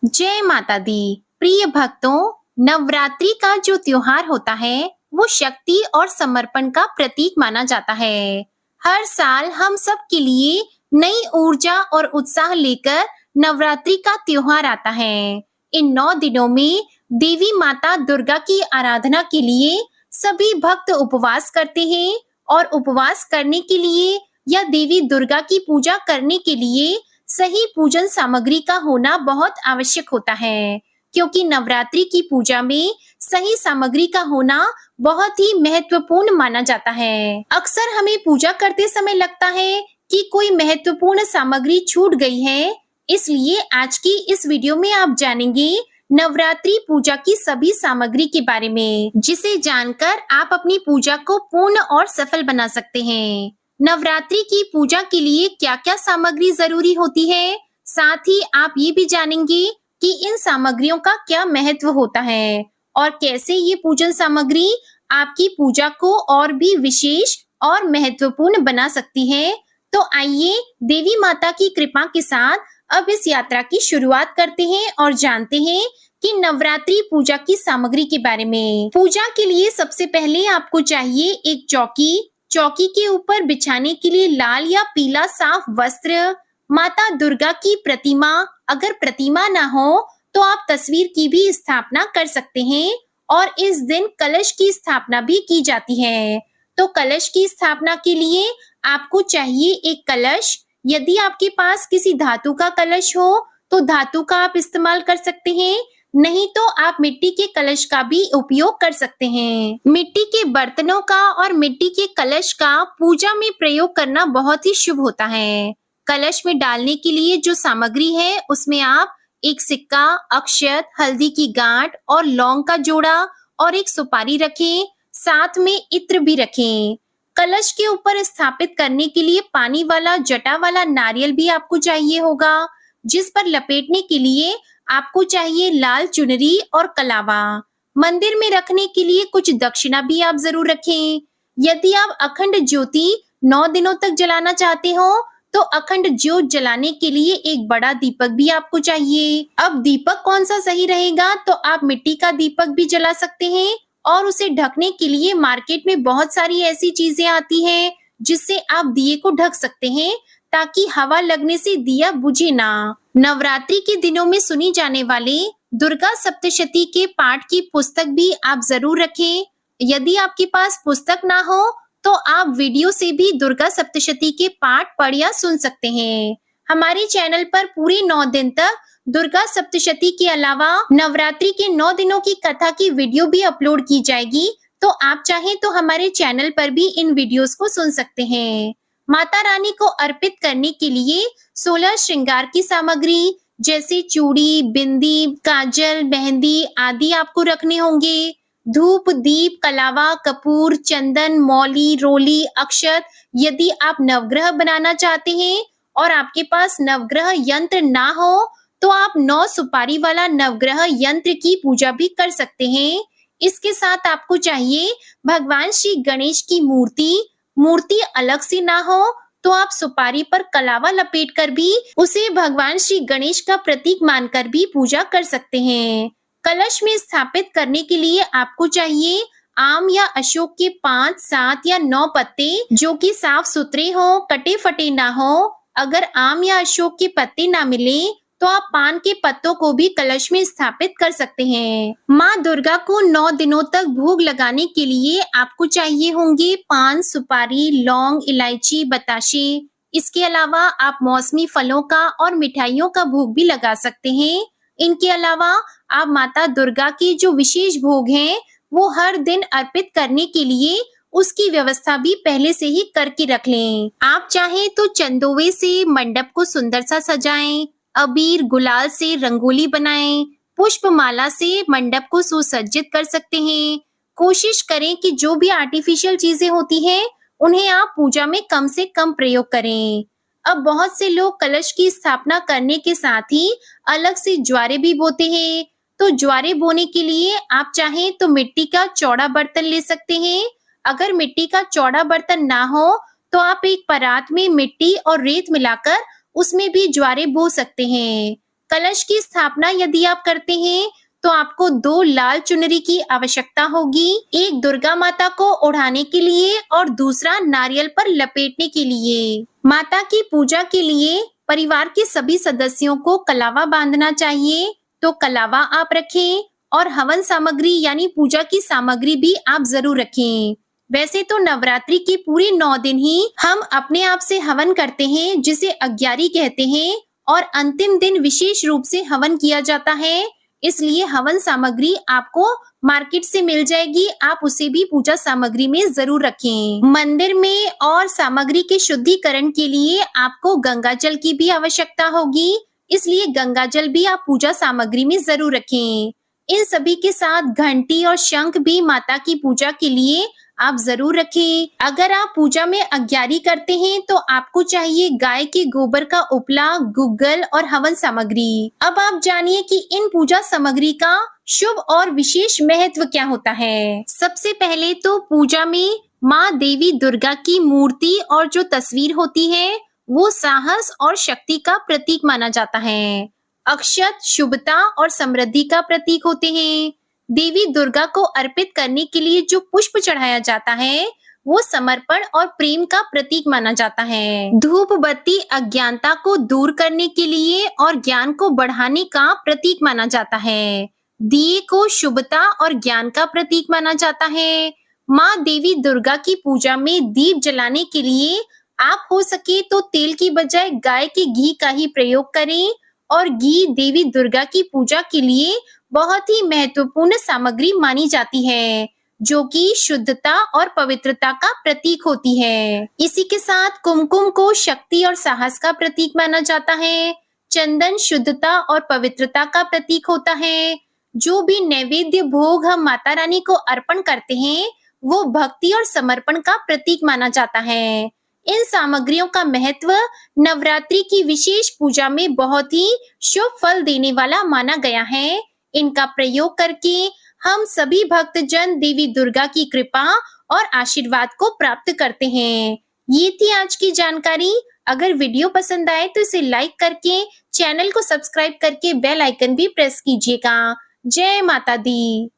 जय माता दी। प्रिय भक्तों, नवरात्रि का जो त्योहार होता है वो शक्ति और समर्पण का प्रतीक माना जाता है। हर साल हम सब के लिए नई ऊर्जा और उत्साह लेकर नवरात्रि का त्योहार आता है। इन 9 दिनों में देवी माता दुर्गा की आराधना के लिए सभी भक्त उपवास करते हैं और उपवास करने के लिए या देवी दुर्गा की पूजा करने के लिए सही पूजन सामग्री का होना बहुत आवश्यक होता है, क्योंकि नवरात्रि की पूजा में सही सामग्री का होना बहुत ही महत्वपूर्ण माना जाता है। अक्सर हमें पूजा करते समय लगता है कि कोई महत्वपूर्ण सामग्री छूट गई है, इसलिए आज की इस वीडियो में आप जानेंगे नवरात्रि पूजा की सभी सामग्री के बारे में, जिसे जानकर आप अपनी पूजा को पूर्ण और सफल बना सकते हैं। नवरात्रि की पूजा के लिए क्या-क्या सामग्री जरूरी होती है, साथ ही आप ये भी जानेंगे कि इन सामग्रियों का क्या महत्व होता है और कैसे ये पूजन सामग्री आपकी पूजा को और भी विशेष और महत्वपूर्ण बना सकती है। तो आइए देवी माता की कृपा के साथ अब इस यात्रा की शुरुआत करते हैं और जानते हैं कि नवरात्रि पूजा की सामग्री के बारे में। पूजा के लिए सबसे पहले आपको चाहिए एक चौकी। चौकी के ऊपर बिछाने के लिए लाल या पीला साफ वस्त्र, माता दुर्गा की प्रतिमा, अगर प्रतिमा ना हो तो आप तस्वीर की भी स्थापना कर सकते हैं और इस दिन कलश की स्थापना भी की जाती है। तो कलश की स्थापना के लिए आपको चाहिए एक कलश। यदि आपके पास किसी धातु का कलश हो तो धातु का आप इस्तेमाल कर सकते हैं, नहीं तो आप मिट्टी के कलश का भी उपयोग कर सकते हैं। मिट्टी के बर्तनों का और मिट्टी के कलश का पूजा में प्रयोग करना बहुत ही शुभ होता है। कलश में डालने के लिए जो सामग्री है उसमें आप एक सिक्का, अक्षत, हल्दी की गांठ और लौंग का जोड़ा और एक सुपारी रखें, साथ में इत्र भी रखें। कलश के ऊपर स्थापित करने के लिए पानी वाला जटा वाला नारियल भी आपको चाहिए होगा, जिस पर लपेटने के लिए आपको चाहिए लाल चुनरी और कलावा। मंदिर में रखने के लिए कुछ दक्षिणा भी आप जरूर रखें। यदि आप अखंड ज्योति 9 दिनों तक जलाना चाहते हो तो अखंड ज्योत जलाने के लिए एक बड़ा दीपक भी आपको चाहिए। अब दीपक कौन सा सही रहेगा, तो आप मिट्टी का दीपक भी जला सकते हैं और उसे ढकने के लिए मार्केट में बहुत सारी ऐसी चीजें आती हैं जिससे आप दिए को ढक सकते हैं ताकि हवा लगने से दिया बुझे ना। नवरात्रि के दिनों में सुनी जाने वाले दुर्गा सप्तशती के पाठ की पुस्तक भी आप जरूर रखें। यदि आपके पास पुस्तक ना हो तो आप वीडियो से भी दुर्गा सप्तशती के पाठ पढ़ या सुन सकते हैं। हमारे चैनल पर पूरे 9 दिन तक दुर्गा सप्तशती के अलावा नवरात्रि के 9 दिनों की कथा की वीडियो भी अपलोड की जाएगी, तो आप चाहें तो हमारे चैनल पर भी इन वीडियोस को सुन सकते हैं। माता रानी को अर्पित करने के लिए 16 श्रृंगार की सामग्री जैसे चूड़ी, बिंदी, काजल, मेहंदी आदि आपको रखने होंगे। धूप, दीप, कलावा, कपूर, चंदन, मौली, रोली, अक्षत। यदि आप नवग्रह बनाना चाहते हैं और आपके पास नवग्रह यंत्र ना हो तो आप 9 सुपारी वाला नवग्रह यंत्र की पूजा भी कर सकते हैं। इसके साथ आपको चाहिए भगवान श्री गणेश की मूर्ति अलग से ना हो तो आप सुपारी पर कलावा लपेटकर भी उसे भगवान श्री गणेश का प्रतीक मानकर भी पूजा कर सकते हैं। कलश में स्थापित करने के लिए आपको चाहिए आम या अशोक के 5, 7 या 9 पत्ते जो कि साफ सुथरे हो, कटे फटे ना हो। अगर आम या अशोक के पत्ते ना मिले तो आप पान के पत्तों को भी कलश में स्थापित कर सकते हैं। माँ दुर्गा को 9 दिनों तक भोग लगाने के लिए आपको चाहिए होंगे पान, सुपारी, लौंग, इलायची, बताशे। इसके अलावा आप मौसमी फलों का और मिठाइयों का भोग भी लगा सकते हैं। इनके अलावा आप माता दुर्गा के जो विशेष भोग हैं वो हर दिन अर्पित करने के लिए उसकी व्यवस्था भी पहले से ही करके रख लें। आप चाहें तो चंदोवे से मंडप को सुंदर सा सजाएं, अबीर गुलाल से रंगोली बनाएं, पुष्प माला से मंडप को सुसज्जित कर सकते हैं। कोशिश करें कि जो भी आर्टिफिशियल चीजें होती हैं उन्हें आप पूजा में कम से कम प्रयोग करें। अब बहुत से लोग कलश की स्थापना करने के साथ ही अलग से ज्वारे भी बोते हैं, तो ज्वारे बोने के लिए आप चाहें तो मिट्टी का चौड़ा बर्तन ले सकते हैं। अगर मिट्टी का चौड़ा बर्तन ना हो तो आप एक परात में मिट्टी और रेत मिलाकर उसमें भी ज्वारे बो सकते हैं। कलश की स्थापना यदि आप करते हैं तो आपको 2 लाल चुनरी की आवश्यकता होगी, एक दुर्गा माता को ओढ़ाने के लिए और दूसरा नारियल पर लपेटने के लिए। माता की पूजा के लिए परिवार के सभी सदस्यों को कलावा बांधना चाहिए, तो कलावा आप रखें और हवन सामग्री यानी पूजा की सामग्री भी आप जरूर रखें। वैसे तो नवरात्रि के पूरे 9 दिन ही हम अपने आप से हवन करते हैं, जिसे अग्यारी कहते हैं, और अंतिम दिन विशेष रूप से हवन किया जाता है। इसलिए हवन सामग्री आपको मार्केट से मिल जाएगी, आप उसे भी पूजा सामग्री में जरूर रखें। मंदिर में और सामग्री के शुद्धिकरण के लिए आपको गंगा जल की भी आवश्यकता होगी, इसलिए गंगा जल भी आप पूजा सामग्री में जरूर रखें। इन सभी के साथ घंटी और शंख भी माता की पूजा के लिए आप जरूर रखें। अगर आप पूजा में अग्यारी करते हैं तो आपको चाहिए गाय के गोबर का उपला, गुग्गल और हवन सामग्री। अब आप जानिए कि इन पूजा सामग्री का शुभ और विशेष महत्व क्या होता है। सबसे पहले तो पूजा में माँ देवी दुर्गा की मूर्ति और जो तस्वीर होती है वो साहस और शक्ति का प्रतीक माना जाता है। अक्षत शुभता और समृद्धि का प्रतीक होते हैं। देवी दुर्गा को अर्पित करने के लिए जो पुष्प चढ़ाया जाता है वो समर्पण और प्रेम का प्रतीक माना जाता है। धूप बत्ती अज्ञानता को दूर करने के लिए और ज्ञान को बढ़ाने का प्रतीक माना जाता है। दिए को शुभता और ज्ञान का प्रतीक माना जाता है। माँ देवी दुर्गा की पूजा में दीप जलाने के लिए आप हो सके तो तेल की बजाय गाय के घी का ही प्रयोग करें, और घी देवी दुर्गा की पूजा के लिए बहुत ही महत्वपूर्ण सामग्री मानी जाती है, जो कि शुद्धता और पवित्रता का प्रतीक होती है। इसी के साथ कुमकुम को शक्ति और साहस का प्रतीक माना जाता है। चंदन शुद्धता और पवित्रता का प्रतीक होता है। जो भी नैवेद्य भोग हम माता रानी को अर्पण करते हैं वो भक्ति और समर्पण का प्रतीक माना जाता है। इन सामग्रियों का महत्व नवरात्रि की विशेष पूजा में बहुत ही शुभ फल देने वाला माना गया है। इनका प्रयोग करके हम सभी भक्तजन देवी दुर्गा की कृपा और आशीर्वाद को प्राप्त करते हैं। ये थी आज की जानकारी। अगर वीडियो पसंद आए तो इसे लाइक करके चैनल को सब्सक्राइब करके बेल आइकन भी प्रेस कीजिएगा। जय माता दी।